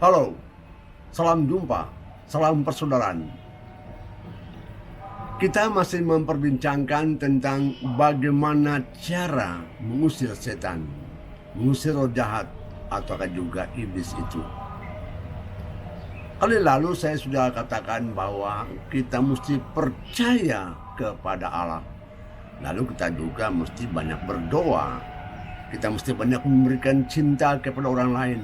Halo, salam jumpa, salam persaudaraan. Kita masih memperbincangkan tentang bagaimana cara mengusir setan, mengusir roh jahat, ataukah juga iblis itu. Kali lalu saya sudah katakan bahwa kita mesti percaya kepada Allah. Lalu kita juga mesti banyak berdoa. Kita mesti banyak memberikan cinta kepada orang lain.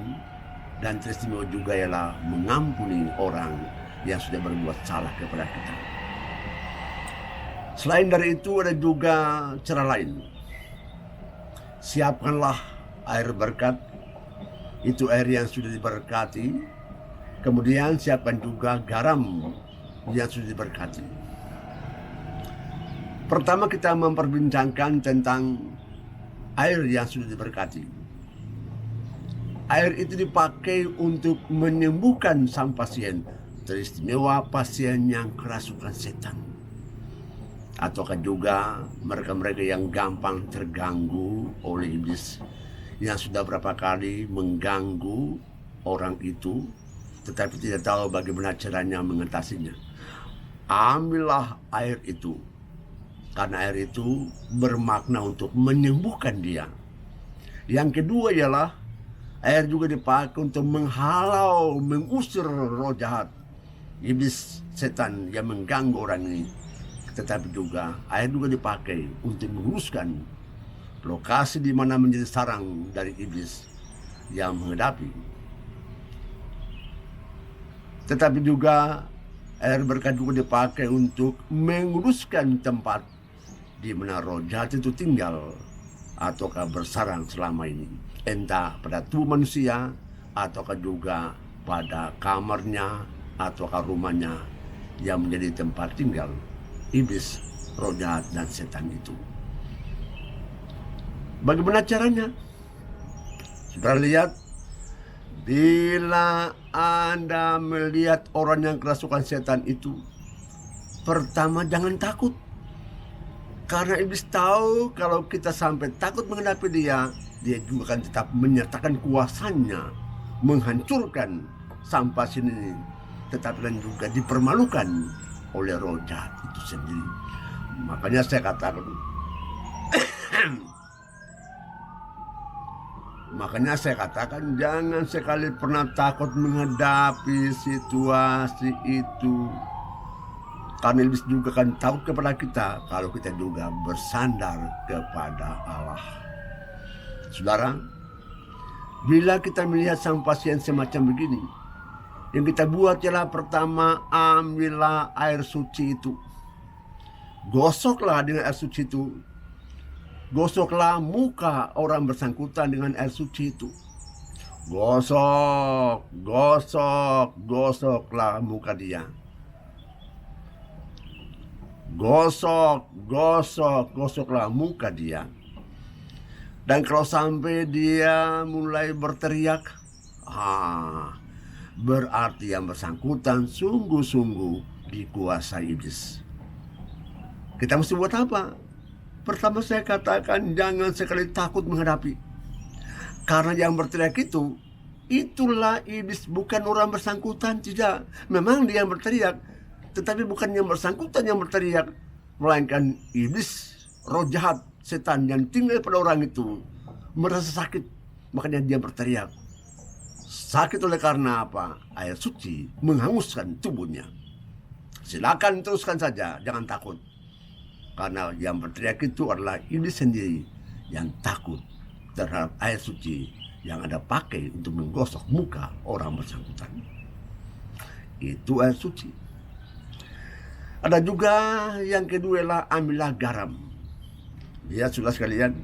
Dan teristimewa juga ialah mengampuni orang yang sudah berbuat salah kepada kita. Selain dari itu ada juga cara lain. Siapkanlah air berkat, itu air yang sudah diberkati. Kemudian siapkan juga garam yang sudah diberkati. Pertama kita memperbincangkan tentang air yang sudah diberkati. Air itu dipakai untuk menyembuhkan sang pasien, teristimewa pasien yang kerasukan setan. Ataukah juga mereka-mereka yang gampang terganggu oleh iblis, yang sudah berapa kali mengganggu orang itu, tetapi tidak tahu bagaimana caranya mengatasinya. Ambillah air itu, karena air itu bermakna untuk menyembuhkan dia. Yang kedua ialah air juga dipakai untuk menghalau, mengusir roh jahat, iblis, setan yang mengganggu orang ini. Tetapi juga air juga dipakai untuk meluruskan lokasi di mana menjadi sarang dari iblis yang menghadapi. Tetapi juga air berkat juga dipakai untuk menguruskan tempat di mana roh jahat itu tinggal ataukah bersarang selama ini. Entah pada tubuh manusia, ataukah juga pada kamarnya, ataukah rumahnya yang menjadi tempat tinggal iblis, roh jahat, dan setan itu. Bagaimana caranya? Sudah lihat, bila Anda melihat orang yang kerasukan setan itu, pertama jangan takut. Karena iblis tahu kalau kita sampai takut menghadapi dia, dia juga akan tetap menyatakan kuasanya, menghancurkan sang pasien ini, tetapi dan juga dipermalukan oleh roh jahat itu sendiri. Makanya saya katakan, jangan sekali pernah takut menghadapi situasi itu. Karena iblis juga akan takut kepada kita kalau kita juga bersandar kepada Allah. Saudara, bila kita melihat sang pasien semacam begini, yang kita buat ialah pertama, ambillah air suci itu. Gosoklah dengan air suci itu. Gosoklah muka orang bersangkutan dengan air suci itu. Gosoklah muka dia. Gosoklah muka dia. Dan kalau sampai dia mulai berteriak, berarti yang bersangkutan sungguh-sungguh dikuasai iblis. Kita mesti buat apa? Pertama saya katakan jangan sekali takut menghadapi. Karena yang berteriak itu, itulah iblis, bukan orang bersangkutan, tidak. Memang dia yang berteriak, tetapi bukan yang bersangkutan yang berteriak, melainkan iblis, roh jahat, setan yang tinggal pada orang itu merasa sakit, makanya dia berteriak. Sakit oleh karena apa? Air suci menghanguskan tubuhnya. Silakan teruskan saja, jangan takut. Karena yang berteriak itu adalah iblis sendiri yang takut terhadap air suci yang Anda pakai untuk menggosok muka orang bersangkutan. Itu air suci. Ada juga yang kedua lah, ambillah garam. Ya sudah sekalian,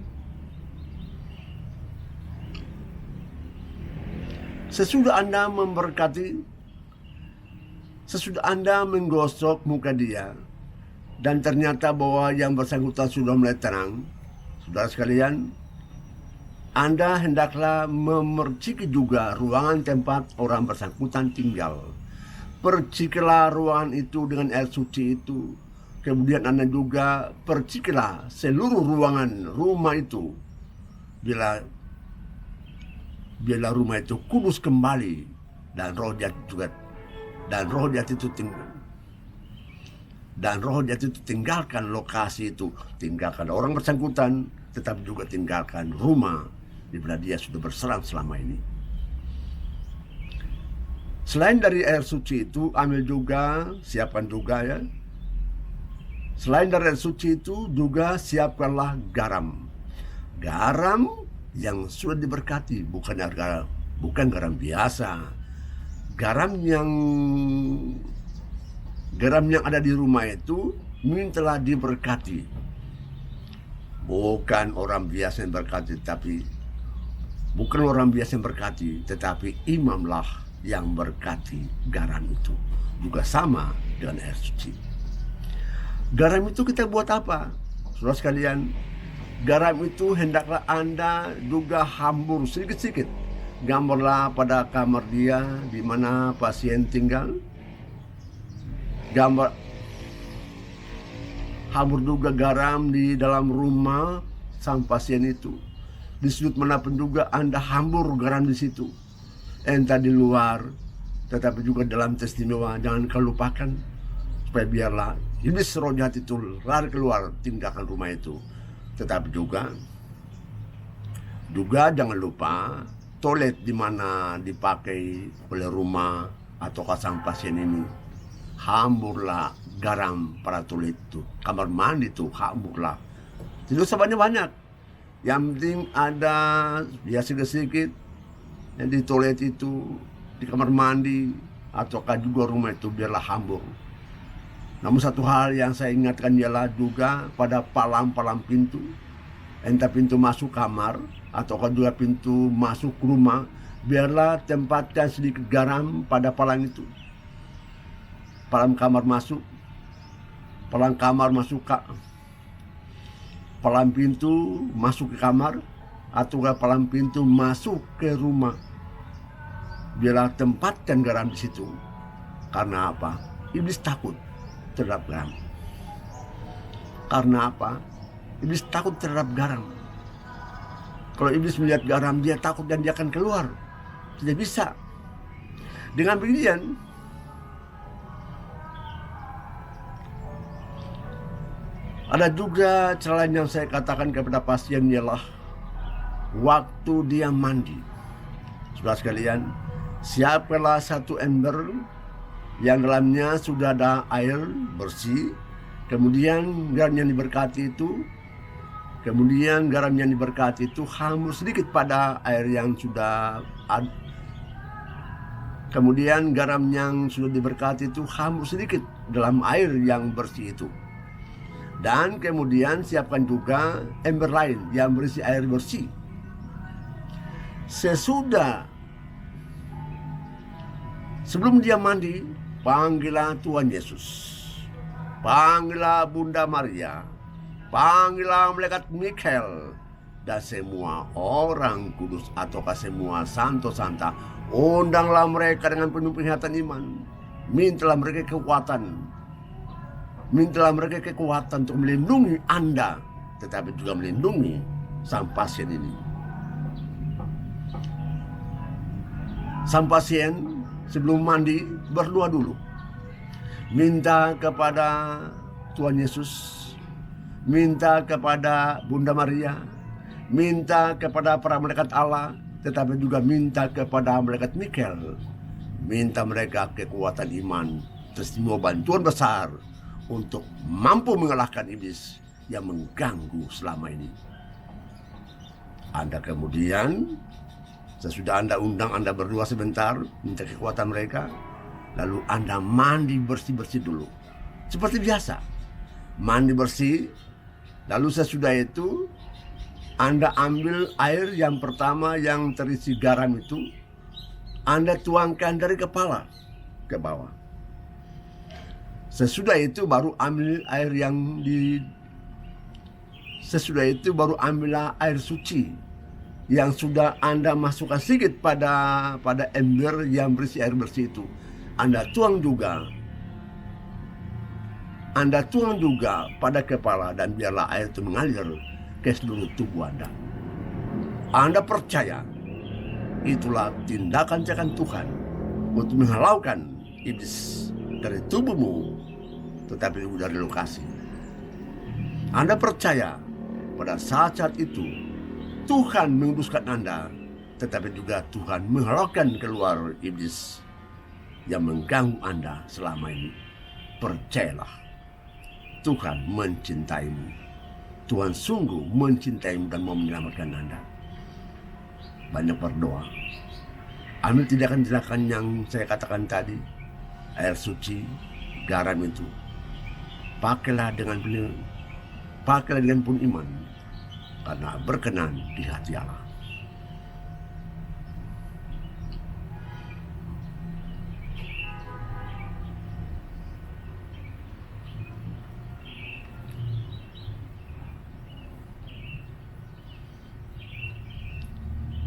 sesudah Anda memberkati, sesudah Anda menggosok muka dia, dan ternyata bahwa yang bersangkutan sudah mulai tenang, saudara sekalian, Anda hendaklah memerciki juga ruangan tempat orang bersangkutan tinggal. Percikilah ruangan itu dengan air suci itu. Kemudian Anda juga percikilah seluruh ruangan rumah itu. Bila rumah itu kudus kembali, dan roh jahat juga, dan roh jahat itu tinggalkan lokasi itu, tinggalkan orang bersangkutan, tetapi juga tinggalkan rumah di mana dia sudah berserang selama ini. Selain dari air suci itu, ambil juga, siapkan juga ya. Selain dari air suci itu juga siapkanlah garam. Garam yang sudah diberkati, bukan garam biasa. Garam yang ada di rumah itu mintalah diberkati. Bukan orang biasa yang berkati, tetapi imamlah yang berkati garam itu. Juga sama dengan air suci. Garam itu kita buat apa? Saudara sekalian, garam itu hendaklah Anda juga hambur sedikit-sedikit. Gambarlah pada kamar dia di mana pasien tinggal. Hambur juga garam di dalam rumah sang pasien itu. Di sudut manapun juga Anda hambur garam di situ. Entah di luar, tetapi juga dalam istimewa. Jangan kau lupakan, supaya biarlah iblis roh jahat itu lari keluar, tinggalkan rumah itu. Tetapi juga jangan lupa toilet di mana dipakai oleh rumah atau sang pasien ini, hamburlah garam pada toilet itu. Kamar mandi itu hamburlah. Tidak usah banyak-banyak. Yang penting ada sedikit yang di toilet itu, di kamar mandi ataukah juga rumah itu, biarlah hambur. Namun satu hal yang saya ingatkan ialah juga pada palang-palang pintu, entah pintu masuk kamar ataukah juga pintu masuk rumah, biarlah tempatkan sedikit garam pada palang itu. Palang kamar masuk palang pintu masuk ke kamar atau palang pintu masuk ke rumah, biarlah tempatkan garam di situ. Karena apa? Iblis takut terhadap garam. Karena apa? Iblis takut terhadap garam. Kalau iblis melihat garam, dia takut dan dia akan keluar. Tidak bisa. Dengan beginian, ada juga cara yang saya katakan kepada pasien ialah waktu dia mandi. Saudara sekalian, siapkanlah satu ember yang dalamnya sudah ada air bersih. Kemudian garam yang diberkati itu hambur sedikit pada air yang sudah ada. Kemudian garam yang sudah diberkati itu hambur sedikit dalam air yang bersih itu. Dan kemudian siapkan juga ember lain yang berisi air bersih. Sebelum dia mandi, panggillah Tuhan Yesus. Panggillah Bunda Maria. Panggillah malaikat Mikael. Dan semua orang kudus ataukah semua santo-santa. Undanglah mereka dengan penuh penghayatan iman. Mintalah mereka kekuatan. Untuk melindungi Anda, tetapi juga melindungi sang pasien ini. Sang pasien sebelum mandi berdoa dulu. Minta kepada Tuhan Yesus, minta kepada Bunda Maria, minta kepada para malaikat Allah, tetapi juga minta kepada malaikat Mikael. Minta mereka kekuatan iman, semua bantuan besar untuk mampu mengalahkan iblis yang mengganggu selama ini. Anda kemudian, sesudah Anda undang, Anda berdua sebentar, minta kekuatan mereka, lalu Anda mandi bersih-bersih dulu. Seperti biasa, mandi bersih, lalu sesudah itu, Anda ambil air yang pertama yang terisi garam itu, Anda tuangkan dari kepala ke bawah. Sesudah itu baru ambil air ambillah air suci yang sudah Anda masukkan sedikit pada ember yang berisi air bersih itu. Anda tuang juga pada kepala, dan biarlah air itu mengalir ke seluruh tubuh Anda. Anda percaya itulah tindakan Tuhan untuk menghalaukan iblis dari tubuhmu, tetapi udah relokasi. Anda percaya pada saat-saat itu Tuhan menguduskan Anda, tetapi juga Tuhan menghalaukan keluar iblis yang mengganggu Anda selama ini. Percayalah, Tuhan mencintaimu. Tuhan sungguh mencintaimu dan mau menyelamatkan Anda. Banyak berdoa. Ambil tindakan-tindakan yang saya katakan tadi. Air suci, garam itu. Pakailah dengan benar. Pakailah dengan penuh iman. Karena berkenan di hati Allah.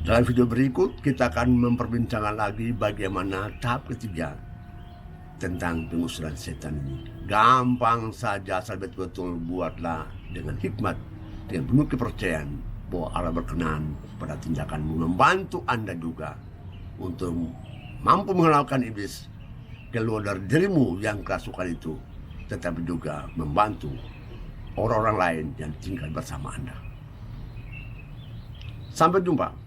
Dalam video berikut kita akan memperbincangkan lagi bagaimana tahap ketiga tentang pengusiran setan ini. Gampang saja, asal betul-betul buatlah dengan hikmat, dengan penuh kepercayaan bahwa Allah berkenan pada tindakanmu, membantu Anda juga untuk mampu mengalahkan iblis keluar dari dirimu yang kerasukan itu, tetapi juga membantu orang-orang lain yang tinggal bersama Anda. Sampai jumpa.